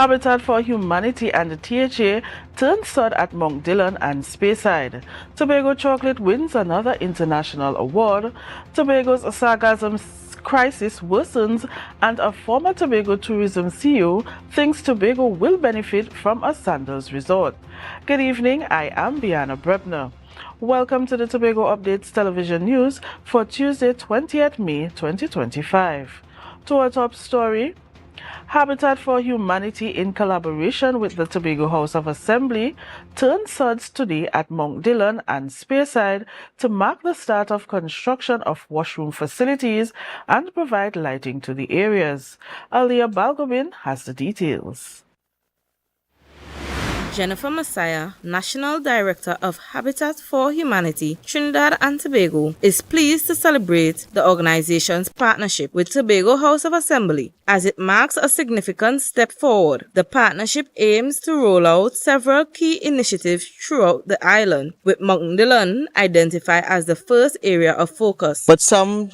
Habitat for Humanity and the THA turn sod at Mount Dillon and Speyside. Tobago Chocolate wins another international award. Tobago's Sagasm Crisis worsens, and a former Tobago tourism CEO thinks Tobago will benefit from a Sandals Resort. Good evening, I am Bianna Brebner. Welcome to the Tobago Updates Television News for Tuesday, 20th May 2025. To our top story, Habitat for Humanity, in collaboration with the Tobago House of Assembly, turned sods today at Mount Dillon and Speyside to mark the start of construction of washroom facilities and provide lighting to the areas. AMPLIA has the details. Jennifer Messiah, National Director of Habitat for Humanity, Trinidad and Tobago, is pleased to celebrate the organization's partnership with Tobago House of Assembly as it marks a significant step forward. The partnership aims to roll out several key initiatives throughout the island, with Mount Dillon identified as the first area of focus. But some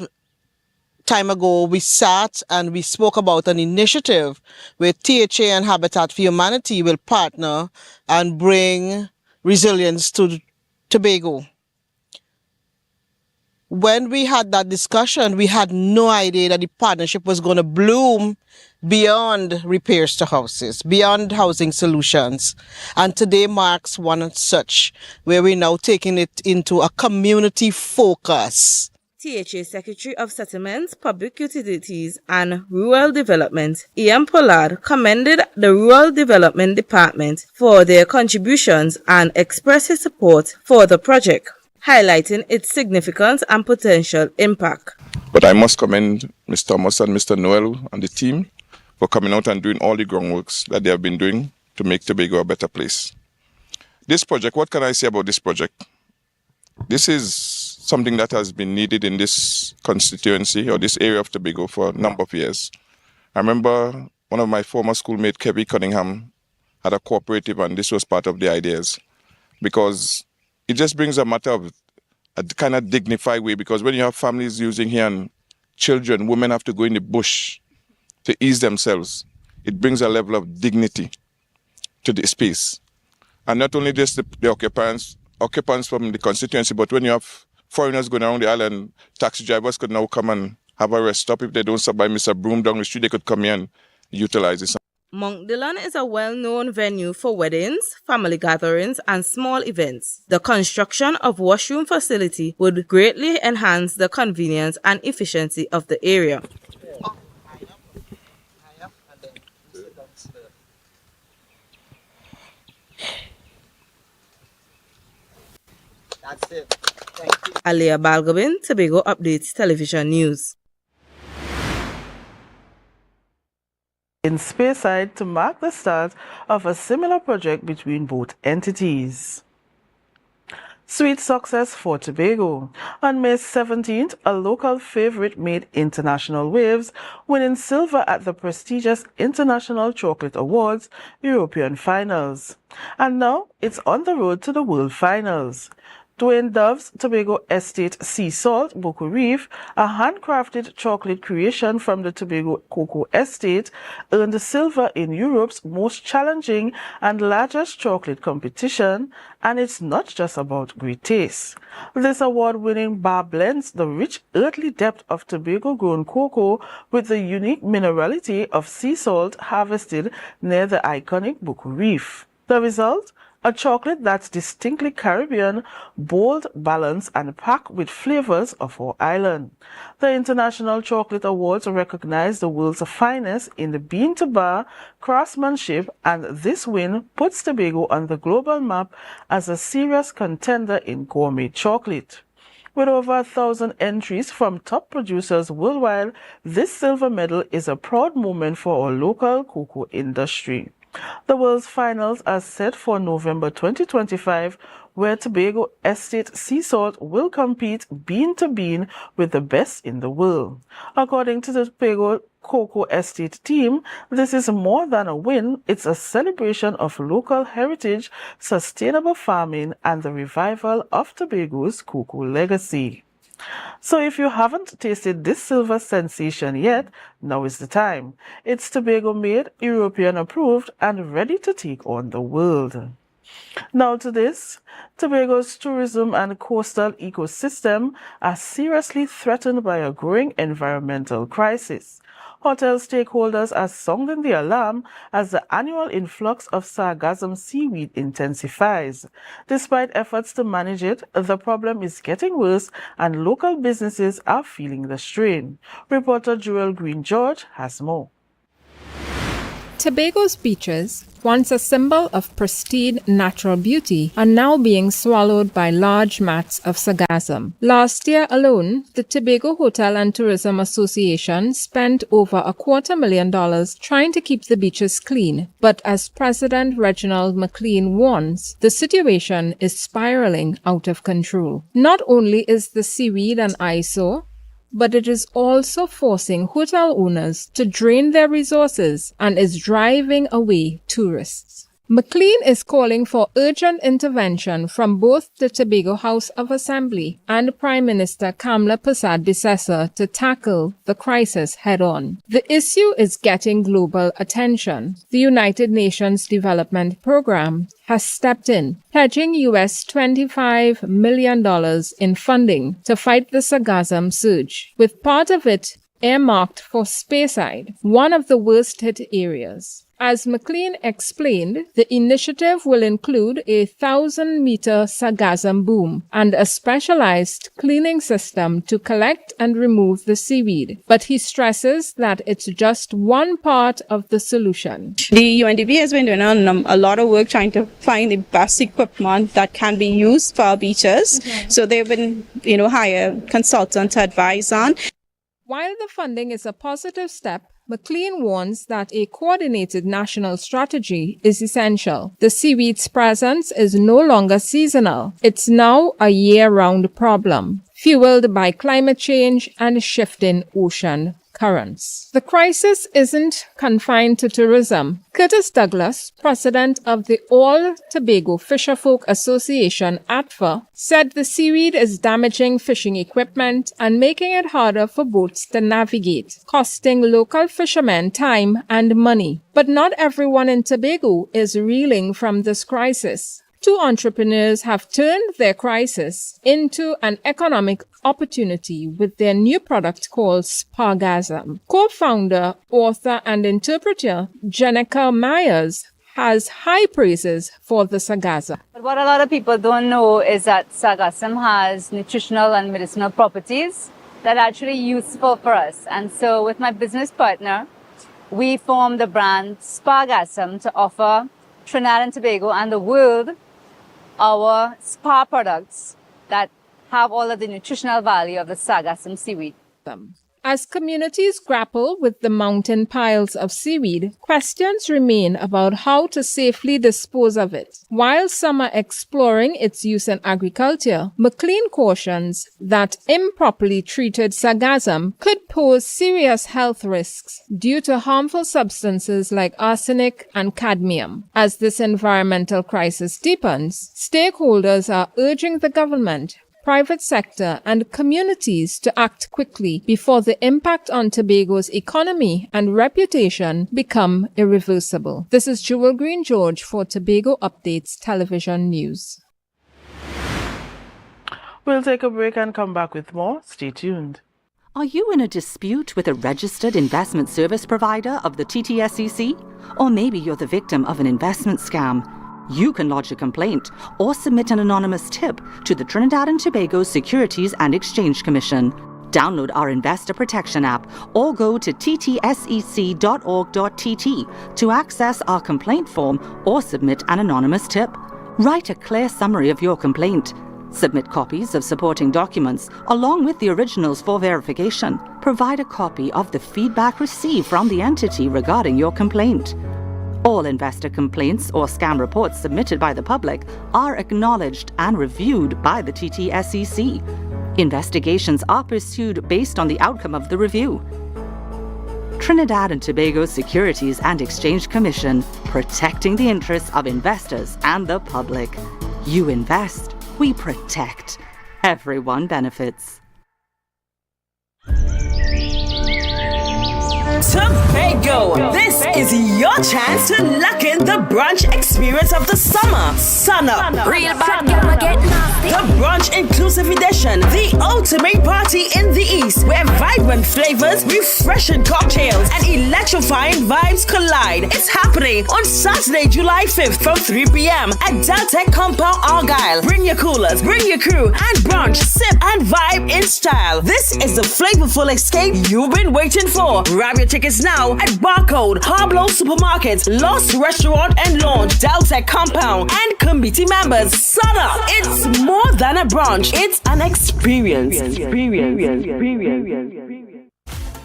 time ago, we sat and we spoke about an initiative where THA and Habitat for Humanity will partner and bring resilience to Tobago. When we had that discussion, we had no idea that the partnership was going to bloom beyond repairs to houses, beyond housing solutions. And today marks one such, where we're now taking it into a community focus. THA Secretary of Settlements, Public Utilities and Rural Development, AMPLIA, commended the Rural Development Department for their contributions and expressed his support for the project, highlighting its significance and potential impact. But I must commend Mr. Thomas and Mr. Noel and the team for coming out and doing all the groundworks that they have been doing to make Tobago a better place. This project, what can I say about this project? This is something that has been needed in this constituency or this area of Tobago for a number of years. I remember one of my former schoolmates, Kevin Cunningham, had a cooperative, and this was part of the ideas, because it just brings a matter of a kind of dignified way, because when you have families using here and children, women have to go in the bush to ease themselves, it brings a level of dignity to the space. And not only just the occupants from the constituency, but when you have foreigners going around the island, taxi drivers could now come and have a rest stop. If they don't stop by Mr. Broom down the street, they could come here and utilize it. Mount Dillon is a well-known venue for weddings, family gatherings, and small events. The construction of washroom facility would greatly enhance the convenience and efficiency of the area. That's it. Thank you. Alia Balgobin, Tobago Updates Television News. In Speyside to mark the start of a similar project between both entities. Sweet success for Tobago. On May 17th, a local favorite made international waves, winning silver at the prestigious International Chocolate Awards European Finals. And now it's on the road to the World Finals. Dwayne Dove's Tobago Estate Sea Salt Boku Reef, a handcrafted chocolate creation from the Tobago Cocoa Estate, earned silver in Europe's most challenging and largest chocolate competition, and it's not just about great taste. This award-winning bar blends the rich earthly depth of Tobago-grown cocoa with the unique minerality of sea salt harvested near the iconic Boku Reef. The result? A chocolate that's distinctly Caribbean, bold, balanced, and packed with flavors of our island. The International Chocolate Awards recognize the world's finest in the bean-to-bar craftsmanship, and this win puts Tobago on the global map as a serious contender in gourmet chocolate. With over 1,000 entries from top producers worldwide, this silver medal is a proud moment for our local cocoa industry. The World's Finals are set for November 2025, where Tobago Estate Sea Salt will compete bean to bean with the best in the world. According to the Tobago Cocoa Estate team, this is more than a win, it's a celebration of local heritage, sustainable farming, and the revival of Tobago's cocoa legacy. So if you haven't tasted this silver sensation yet, now is the time. It's Tobago made, European approved, and ready to take on the world. Now to this, Tobago's tourism and coastal ecosystem are seriously threatened by a growing environmental crisis. Hotel stakeholders are sounding the alarm as the annual influx of sargassum seaweed intensifies. Despite efforts to manage it, the problem is getting worse and local businesses are feeling the strain. Reporter Jewel Green-George has more. Tobago's beaches, once a symbol of pristine natural beauty, are now being swallowed by large mats of sargassum. Last year alone, the Tobago Hotel and Tourism Association spent over $250,000 trying to keep the beaches clean. But as President Reginald McLean warns, the situation is spiraling out of control. Not only is the seaweed an eyesore, but it is also forcing hotel owners to drain their resources and is driving away tourists. McLean is calling for urgent intervention from both the Tobago House of Assembly and Prime Minister Kamla Persad-Bissessar to tackle the crisis head-on. The issue is getting global attention. The United Nations Development Programme has stepped in, pledging US $25 million in funding to fight the sargassum surge, with part of it earmarked for Speyside, one of the worst-hit areas. As McLean explained, the initiative will include a 1,000-meter sargassum boom and a specialized cleaning system to collect and remove the seaweed. But he stresses that it's just one part of the solution. The UNDP has been doing a lot of work trying to find the best equipment that can be used for our beaches. Okay. So they've been, hire consultants to advise on. While the funding is a positive step, McLean warns that a coordinated national strategy is essential. The seaweed's presence is no longer seasonal. It's now a year-round problem, fueled by climate change and shifting ocean currents. The crisis isn't confined to tourism. Curtis Douglas, president of the All Tobago Fisherfolk Association, ATFA, said the seaweed is damaging fishing equipment and making it harder for boats to navigate, costing local fishermen time and money. But not everyone in Tobago is reeling from this crisis. Two entrepreneurs have turned their crisis into an economic opportunity with their new product called Sagasm. Co-founder, author, and interpreter Jenica Myers has high praises for the sargassum. But what a lot of people don't know is that sargassum has nutritional and medicinal properties that are actually useful for us. And so with my business partner, we formed the brand Sagasm to offer Trinidad and Tobago and the world our spa products that have all of the nutritional value of the sargassum seaweed. As communities grapple with the mountain piles of seaweed, questions remain about how to safely dispose of it. While some are exploring its use in agriculture, McLean cautions that improperly treated sargassum could pose serious health risks due to harmful substances like arsenic and cadmium. As this environmental crisis deepens, stakeholders are urging the government, private sector, and communities to act quickly before the impact on Tobago's economy and reputation become irreversible. This is Jewel Green-George for Tobago Updates Television News. We'll take a break and come back with more. Stay tuned. Are you in a dispute with a registered investment service provider of the TTSEC? Or maybe you're the victim of an investment scam? You can lodge a complaint or submit an anonymous tip to the Trinidad and Tobago Securities and Exchange Commission. Download our Investor Protection app or go to ttsec.org.tt to access our complaint form or submit an anonymous tip. Write a clear summary of your complaint. Submit copies of supporting documents along with the originals for verification. Provide a copy of the feedback received from the entity regarding your complaint. All investor complaints or scam reports submitted by the public are acknowledged and reviewed by the TTSEC. Investigations are pursued based on the outcome of the review. Trinidad and Tobago Securities and Exchange Commission, protecting the interests of investors and the public. You invest, we protect. Everyone benefits. Tobago. This is your chance to lock in the brunch experience of the summer. Sun up. Real bad girl, get nasty. The brunch inclusive edition. The ultimate party in the East, where vibrant flavors, refreshing cocktails, and electrifying vibes collide. It's happening on Saturday, July 5th from 3 p.m. at Deltec Compound, Argyle. Bring your coolers, bring your crew, and brunch, sip, and vibe in style. This is the flavorful escape you've been waiting for. Grab your tickets now at Barcode, Pablo Supermarket, Lost Restaurant and Lounge, Deltec Compound, and committee members. Sun up! It's more than a brunch, it's an experience.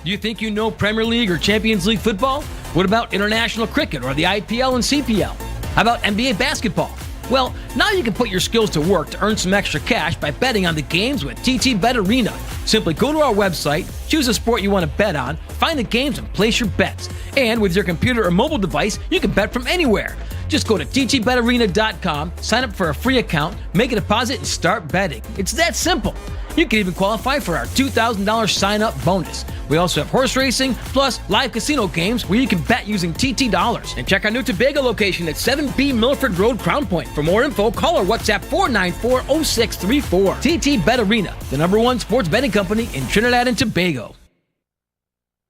Do you think you know Premier League or Champions League football? What about international cricket or the IPL and CPL? How about NBA basketball? Well, now you can put your skills to work to earn some extra cash by betting on the games with TT Bet Arena. Simply go to our website, choose a sport you want to bet on, find the games and place your bets. And with your computer or mobile device, you can bet from anywhere. Just go to ttbetarena.com, sign up for a free account, make a deposit, and start betting. It's that simple. You can even qualify for our $2,000 sign-up bonus. We also have horse racing, plus live casino games where you can bet using TT dollars. And check our new Tobago location at 7B Milford Road, Crown Point. For more info, call or WhatsApp 494-0634. TT Bet Arena, the #1 sports betting company in Trinidad and Tobago.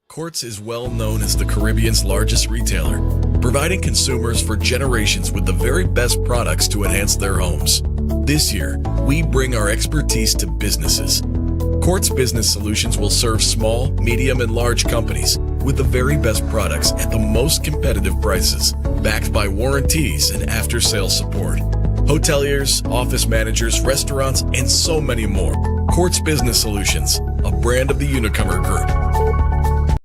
Courts is well known as the Caribbean's largest retailer, providing consumers for generations with the very best products to enhance their homes. This year, we bring our expertise to businesses. Courts Business Solutions will serve small, medium, and large companies with the very best products at the most competitive prices, backed by warranties and after-sales support. Hoteliers, office managers, restaurants, and so many more. Courts Business Solutions, a brand of the Unicomer Group.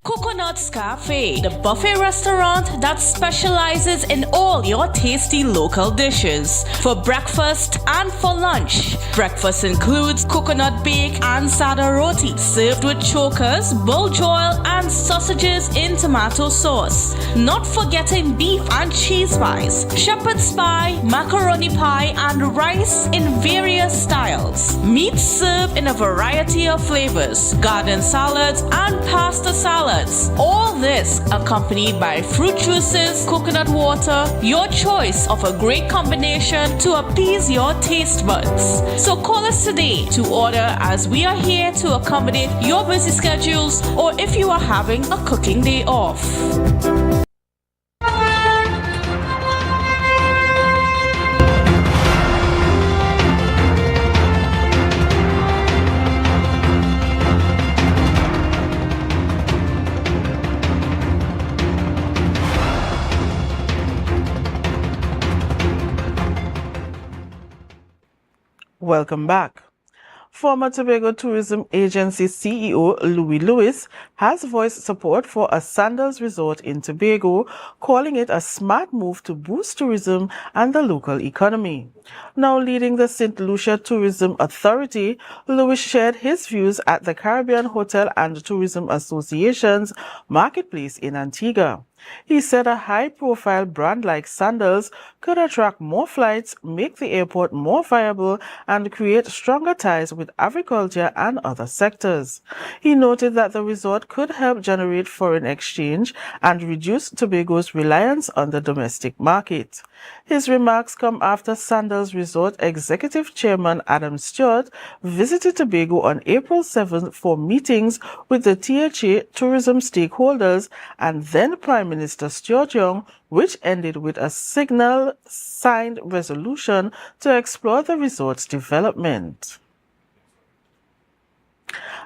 Coconut's Cafe, the buffet restaurant that specializes in all your tasty local dishes for breakfast and for lunch. Breakfast includes coconut bake and sada roti, served with chokers, bull joil, and sausages in tomato sauce. Not forgetting beef and cheese pies, shepherd's pie, macaroni pie, and rice in various styles. Meat served in a variety of flavors, garden salads, and pasta salads. All this accompanied by fruit juices, coconut water, your choice of a great combination to appease your taste buds. So call us today to order, as we are here to accommodate your busy schedules or if you are having a cooking day off. Welcome back. Former Tobago Tourism Agency CEO Louis Lewis has voiced support for a Sandals Resort in Tobago, calling it a smart move to boost tourism and the local economy. Now leading the St. Lucia Tourism Authority, Lewis shared his views at the Caribbean Hotel and Tourism Association's marketplace in Antigua. He said a high-profile brand like Sandals could attract more flights, make the airport more viable, and create stronger ties with agriculture and other sectors. He noted that the resort could help generate foreign exchange and reduce Tobago's reliance on the domestic market. His remarks come after Sandals Resort Executive Chairman Adam Stewart visited Tobago on April 7th for meetings with the THA tourism stakeholders and then Prime Minister Stuart Young, which ended with a signed resolution to explore the resort's development.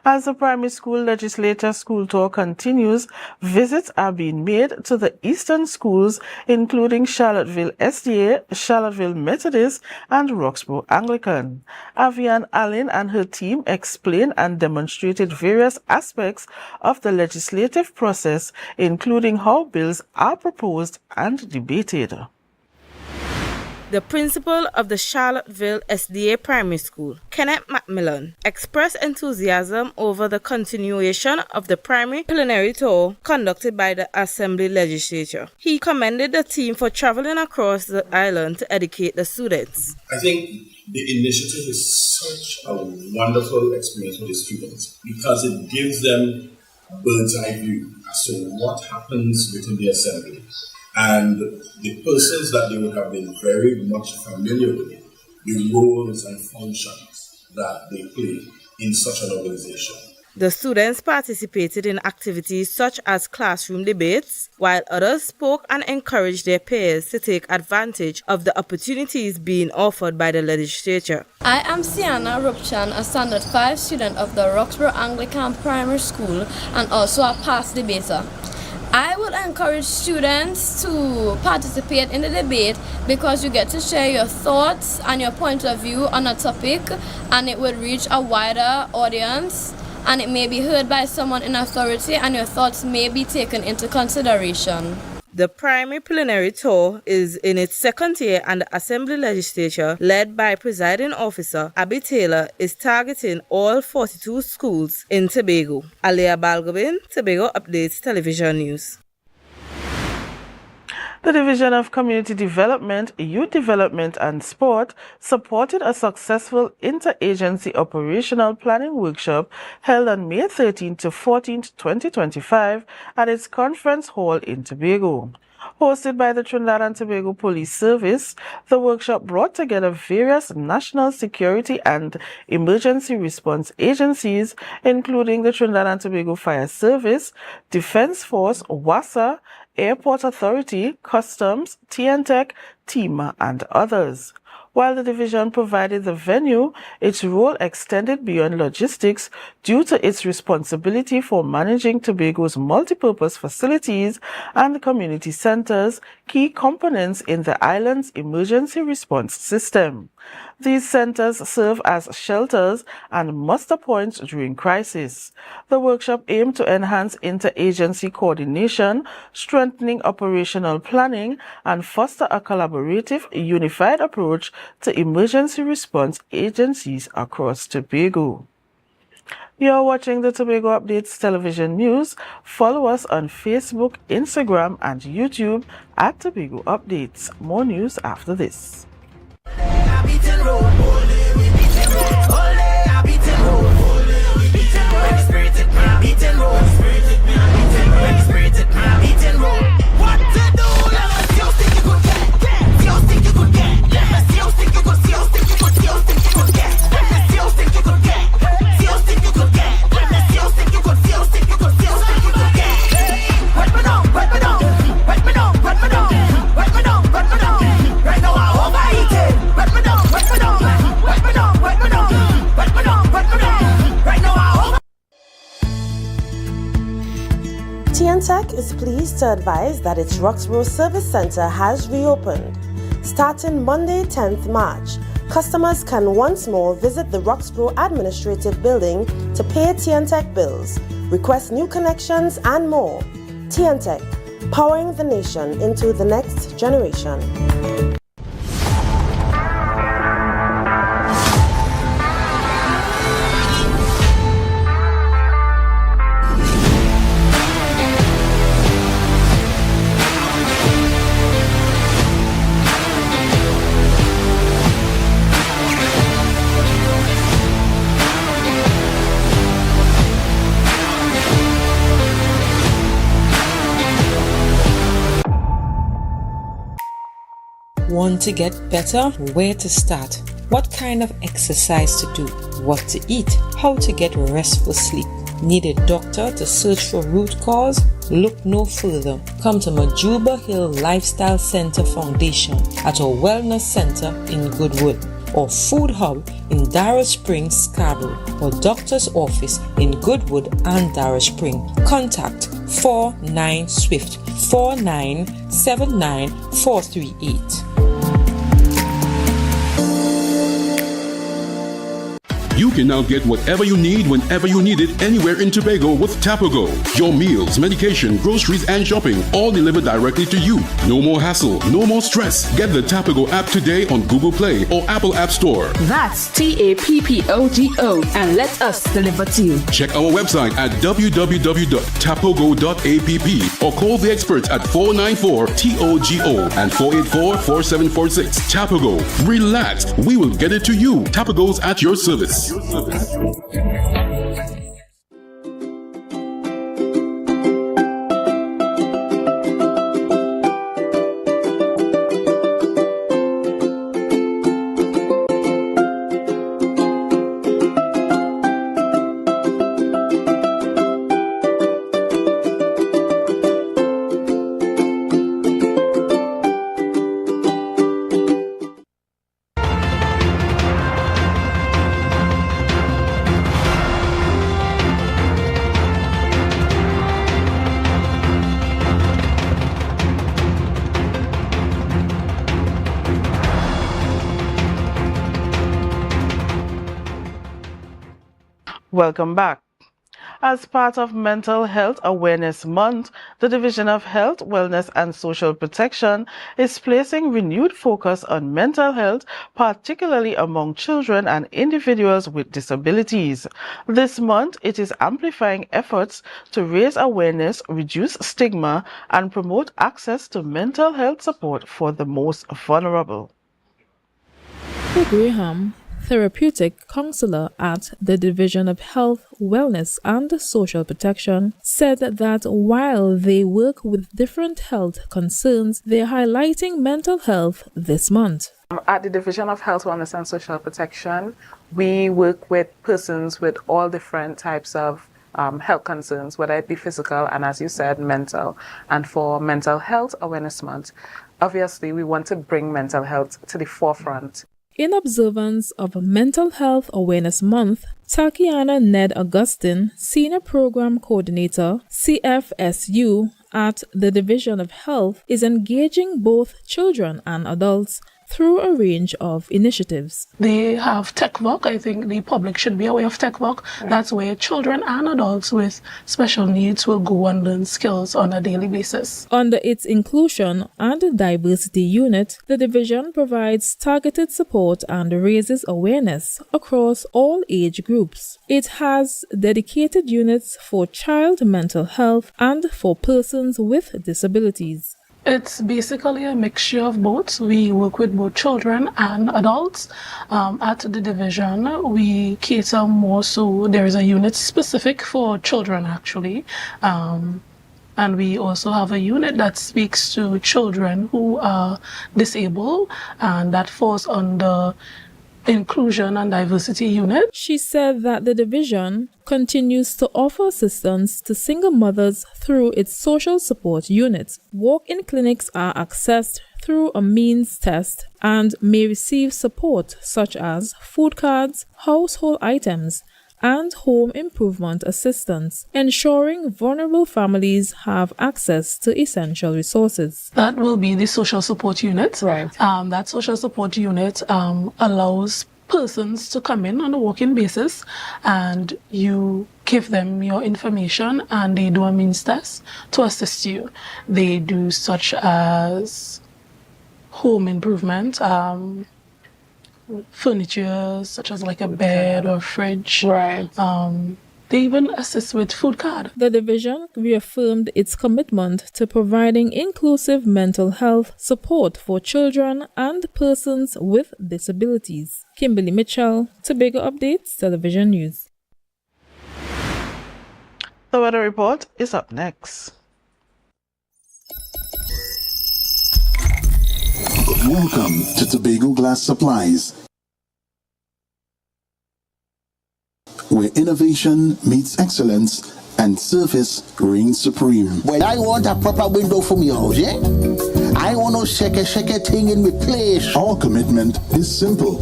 As the primary school legislator school tour continues, visits are being made to the eastern schools, including Charlottesville SDA, Charlottesville Methodist, and Roxborough Anglican. Avian Allen and her team explained and demonstrated various aspects of the legislative process, including how bills are proposed and debated. The principal of the Charlottesville SDA Primary School, Kenneth Macmillan, expressed enthusiasm over the continuation of the primary plenary tour conducted by the Assembly Legislature. He commended the team for traveling across the island to educate the students. I think the initiative is such a wonderful experience for the students because it gives them bird's eye view as to what happens within the assembly. And the persons that they would have been very much familiar with, the roles and functions that they play in such an organization. The students participated in activities such as classroom debates, while others spoke and encouraged their peers to take advantage of the opportunities being offered by the legislature. I am Sienna Rupchan, a Standard 5 student of the Roxborough Anglican Primary School and also a past debater. I would encourage students to participate in the debate because you get to share your thoughts and your point of view on a topic, and it would reach a wider audience, and it may be heard by someone in authority, and your thoughts may be taken into consideration. The primary plenary tour is in its second year, and the Assembly Legislature, led by Presiding Officer Abby Taylor, is targeting all 42 schools in Tobago. Alia Balgobin, Tobago Updates Television News. The Division of Community Development, Youth Development and Sport supported a successful interagency operational planning workshop held on May 13 to 14, 2025 at its conference hall in Tobago. Hosted by the Trinidad and Tobago Police Service, the workshop brought together various national security and emergency response agencies, including the Trinidad and Tobago Fire Service, Defense Force, WASA, Airport Authority, Customs, TNTech, TEMA, and others. While the division provided the venue, its role extended beyond logistics due to its responsibility for managing Tobago's multipurpose facilities and community centers, key components in the island's emergency response system. These centers serve as shelters and muster points during crisis. The workshop aimed to enhance interagency coordination, strengthening operational planning, and foster a collaborative, unified approach to emergency response agencies across Tobago. You're watching the Tobago Updates Television News. Follow us on Facebook, Instagram, and YouTube at Tobago Updates. More news after this. TNTech is pleased to advise that its Roxborough Service Centre has reopened. Starting Monday, 10th March, customers can once more visit the Roxborough Administrative Building to pay TNTech bills, request new connections, and more. TNTech, powering the nation into the next generation. Want to get better? Where to start? What kind of exercise to do? What to eat? How to get restful sleep? Need a doctor to search for root cause? Look no further. Come to Majuba Hill Lifestyle Center Foundation at our Wellness Center in Goodwood, or Food Hub in Darrow Springs, Scarborough, or Doctor's Office in Goodwood and Darrow Spring. Contact 49 Swift 4979 438. You can now get whatever you need whenever you need it anywhere in Tobago with Tobago. Your meals, medication, groceries, and shopping all delivered directly to you. No more hassle, no more stress. Get the Tobago app today on Google Play or Apple App Store. That's TAPPOGO, and let us deliver to you. Check our website at www.tapogo.app or call the experts at 494-TOGO and 484-4746. Tobago. Relax. We will get it to you. Tobago's at your service. Welcome back. As part of Mental Health Awareness Month, the Division of Health, Wellness and Social Protection is placing renewed focus on mental health, particularly among children and individuals with disabilities. This month, it is amplifying efforts to raise awareness, reduce stigma, and promote access to mental health support for the most vulnerable. Graham, therapeutic counselor at the Division of Health, Wellness and Social Protection, said that while they work with different health concerns, they're highlighting mental health this month. At the Division of Health, Wellness and Social Protection, we work with persons with all different types of health concerns, whether it be physical and, as you said, mental. And for Mental Health Awareness Month, obviously we want to bring mental health to the forefront. In observance of Mental Health Awareness Month, Takiana Ned Augustine, Senior Program Coordinator, CFSU, at the Division of Health, is engaging both children and adults through a range of initiatives. They have tech work. I think the public should be aware of tech work. That's where children and adults with special needs will go and learn skills on a daily basis. Under its Inclusion and Diversity Unit, the division provides targeted support and raises awareness across all age groups. It has dedicated units for child mental health and for persons with disabilities. It's basically a mixture of both. We work with both children and adults. At the division, we cater more so there is a unit specific for children actually. And we also have a unit that speaks to children who are disabled, and that falls under Inclusion and Diversity Unit. She said that the division continues to offer assistance to single mothers through its social support unit. Walk-in clinics are accessed through a means test and may receive support such as food cards, household items, and home improvement assistance, ensuring vulnerable families have access to essential resources. That will be the social support unit. Right. That social support unit allows persons to come in on a walk-in basis, and you give them your information and they do a means test to assist you. They do such as home improvement, furniture such as like a bed or fridge. Right. They even assist with food card. The division reaffirmed its commitment to providing inclusive mental health support for children and persons with disabilities. Kimberly Mitchell, Tobago Updates, Television News. The weather report is up next. Welcome to Tobago Glass Supplies, where innovation meets excellence and service reigns supreme. Well, I want a proper window for me house, yeah? I want no shake thing in my place. Our commitment is simple: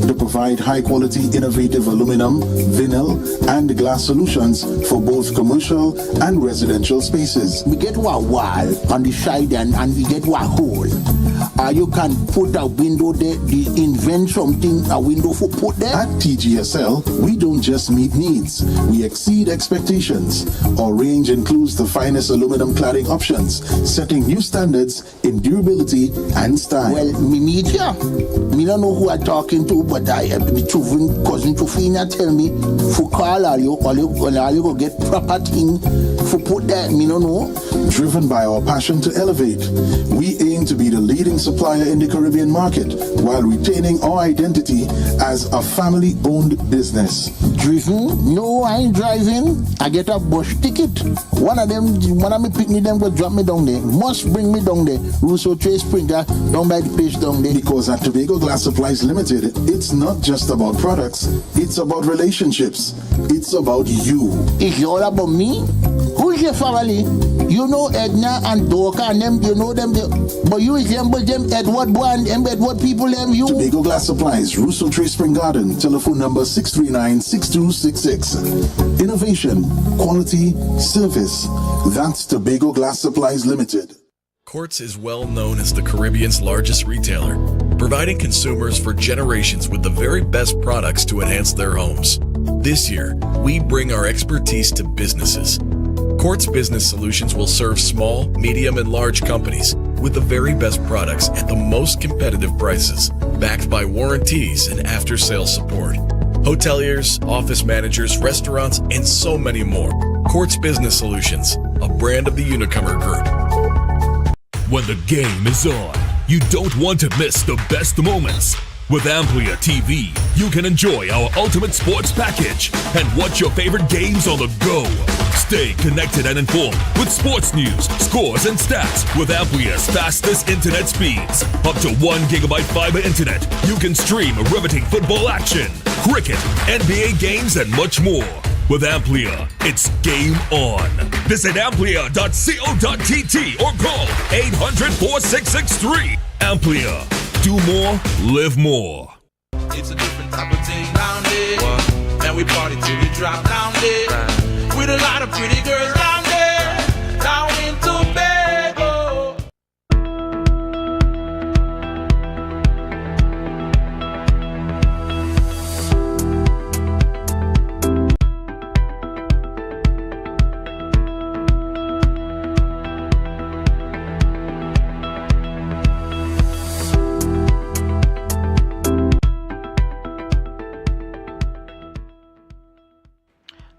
to provide high-quality, innovative aluminum, vinyl, and glass solutions for both commercial and residential spaces. We get one wall on the side and we get one hole. You can put a window there, invent something, a window for put there. At TGSL, we don't just meet needs, we exceed expectations. Our range includes the finest aluminum cladding options, setting new standards in durability and style. Well, me meet ya. Me don't know who I'm talking to, but I have the children, cousin Tufina tell me, for call all you go get proper thing for put there, me don't know. Driven by our passion to elevate, we aim to be the leading supplier in the Caribbean market while retaining our identity as a family-owned business. Driven? No, I ain't driving. I get a bus ticket. One of me pick me them go drop me down there. Must bring me down there. Russo Trace Springer down by the place down there. Because at Tobago Glass Supplies Limited, it's not just about products, it's about relationships. It's about you. It's all about me? Who's your family? You know Edna and Dorka and them, you know them, but you resemble them Edward boy and them Edward people, them you. Tobago Glass Supplies, Russo Trace Spring Garden, telephone number 639-6266. Innovation, quality, service. That's Tobago Glass Supplies Limited. Quartz is well known as the Caribbean's largest retailer, providing consumers for generations with the very best products to enhance their homes. This year, we bring our expertise to businesses. Quartz Business Solutions will serve small, medium, and large companies with the very best products at the most competitive prices, backed by warranties and after-sales support. Hoteliers, office managers, restaurants, and so many more. Quartz Business Solutions, a brand of the Unicomer Group. When the game is on, you don't want to miss the best moments. With AMPLIA TV, you can enjoy our ultimate sports package and watch your favorite games on the go. Stay connected and informed with sports news, scores, and stats with AMPLIA's fastest internet speeds. Up to 1 gigabyte fiber internet, you can stream riveting football action, cricket, NBA games, and much more. With AMPLIA, it's game on. Visit amplia.co.tt or call 800-4663. AMPLIA. Do more, live more. It's a different type of thing down there. And we party till we drop down there. With a lot of pretty girls down there. Down in Tobago.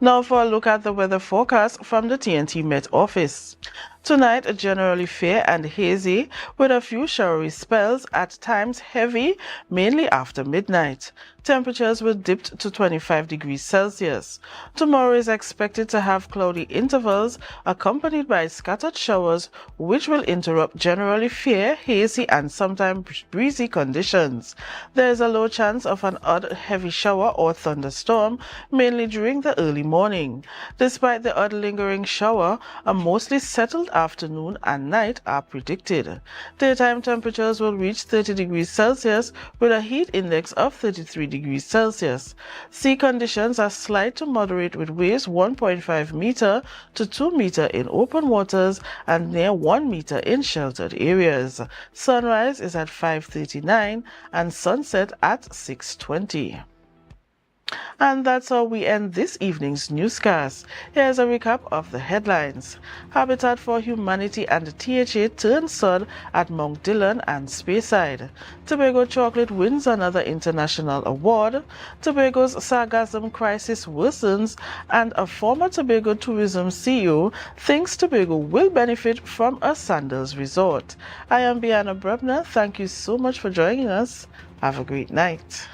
Now for a look at the weather forecast from the TNT Met office. Tonight, generally fair and hazy, with a few showery spells, at times heavy, mainly after midnight. Temperatures will dip to 25 degrees Celsius. Tomorrow is expected to have cloudy intervals accompanied by scattered showers, which will interrupt generally fair, hazy, and sometimes breezy conditions. There is a low chance of an odd heavy shower or thunderstorm, mainly during the early morning. Despite the odd lingering shower, a mostly settled afternoon and night are predicted. Daytime temperatures will reach 30 degrees Celsius with a heat index of 33 degrees Celsius. Sea conditions are slight to moderate with waves 1.5 meter to 2 meter in open waters and near 1 meter in sheltered areas. Sunrise is at 5:39 and sunset at 6:20. And that's how we end this evening's newscast. Here's a recap of the headlines. Habitat for Humanity and the THA turn sod at Mount Dillon and Speyside. Tobago Chocolate wins another international award. Tobago's Sagasm Crisis worsens, and a former Tobago Tourism CEO thinks Tobago will benefit from a Sandals Resort. I am Bianna Brebner. Thank you so much for joining us. Have a great night.